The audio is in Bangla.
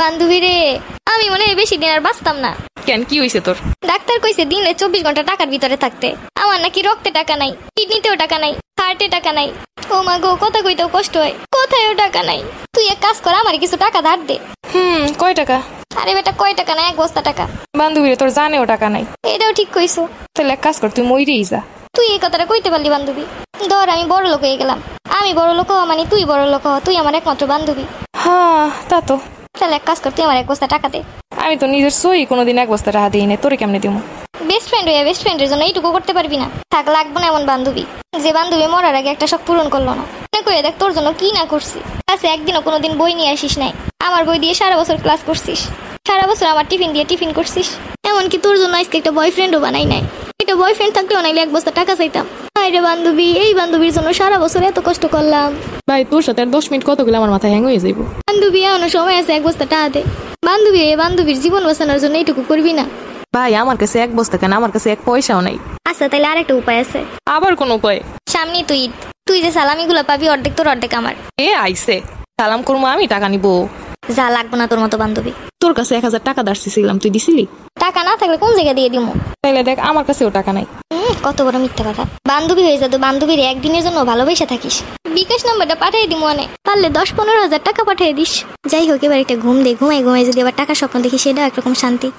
বান্ধবী রে, আমি মনে হয় বেশি দিন আর বাঁচতাম না। কেন, কি হয়েছে তোর? ডাক্তার কইছে দিনে 24 ঘন্টা টাকার ভিতরে থাকতে। আমার নাকি রক্তে টাকা নাই, কিডনিতেও টাকা নাই, হার্টে টাকা নাই। ও মা গো, কথা কইতেও কষ্ট হয়, কোথায়ও টাকা নাই। তুই এক কাজ কর, আমার কিছু টাকা ধার দে। কয় টাকা? আরে বেটা, কয় টাকা না, 1 বস্তা টাকা। বান্ধবীরে তোর জানেও টাকা নাই। এটাও ঠিক কইছো। তাহলে এক কাজ কর, তুই মইরেই যা। তুই এই কথাটা কইতে পারলি বান্ধবী? ধর আমি বড় লোক হয়ে গেলাম। আমি বড় লোক হওয়া মানে তুই বড় লোক হওয়া, তুই আমার একমাত্র বান্ধবী। হ্যাঁ তা তো। তাহলে এক কাজ কর, তুই আমার 1 বস্তা টাকা দে। আমি তো নিজের সই কোনোদিন 1 বস্তা টাকা দিই না, তোরে কেমনে দিব? বেস্ট ফ্রেন্ড হইয়া বেস্ট ফ্রেন্ডের জন্য এইটুকু করতে পারবি না? থাক, লাগবো না এমন বান্ধবী যে বান্ধবী মরার আগে একটা শখ পূরণ করলো না। মনে করে দেখ তোর জন্য কি না করছি। ক্লাসে একদিনও কোনোদিন বই নিয়ে আসিস নাই, আমার বই দিয়ে সারা বছর ক্লাস করছিস। সারা বছর আমার টিফিন দিয়ে টিফিন করছিস। এমনকি তোর জন্য আজকে একটা বয়ফ্রেন্ডও বানাই নাই। একটা বয়ফ্রেন্ড থাকলেও নাইলে 1 বস্তা টাকা চাইতাম। আরে বান্ধবী, এই বান্ধবীর জন্য সারা বছর এত কষ্ট করলাম। ভাই তোর সাথে আর 10 মিনিট কতগুলো আমার মাথায় হ্যাং হয়ে যাইব। বান্ধবী, এমন সময় আছে, 1 বস্তা টাকা দে। বান্ধবী, এই বান্ধবীর জীবন বাঁচানোর জন্য এইটুকু করবি না? ভাই আমার কাছে 1 বস্তা কেন, আমার কাছে 1 পয়সাও নাই। আচ্ছা, তাহলে আরেকটা উপায় আছে। আবার কোন উপায়? সামনে তুই ঈদ, তুই যে সালামিগুলো পাবি অর্ধেক তোর অর্ধেক আমার। এ আইছে, সালাম করবো, আমি টাকা নিব। যা, লাগবো না তোর মতো বান্ধবী। তোর কাছে 1000 টাকা দাঁড়ছিলাম, তুই দিছিলি? টাকা না থাকলে কোন জায়গা দিয়ে দিমু? তাইলে দেখ, আমার কাছেও টাকা নাই। কত বড় মিথ্যা কথা। বান্ধবী হয়ে যা তো বান্ধবীর একদিনের জন্য ভালোবেসে থাকিস। বিকাশ নাম্বারটা পাঠিয়ে দিমু, অনেক পারলে 10-15 হাজার টাকা পাঠিয়ে দিস। যাই হোক, এবার একটা ঘুম দে, ঘুমাই ঘুমাই যদি আবার টাকা স্বপ্ন দেখি, সেটা একরকম শান্তি।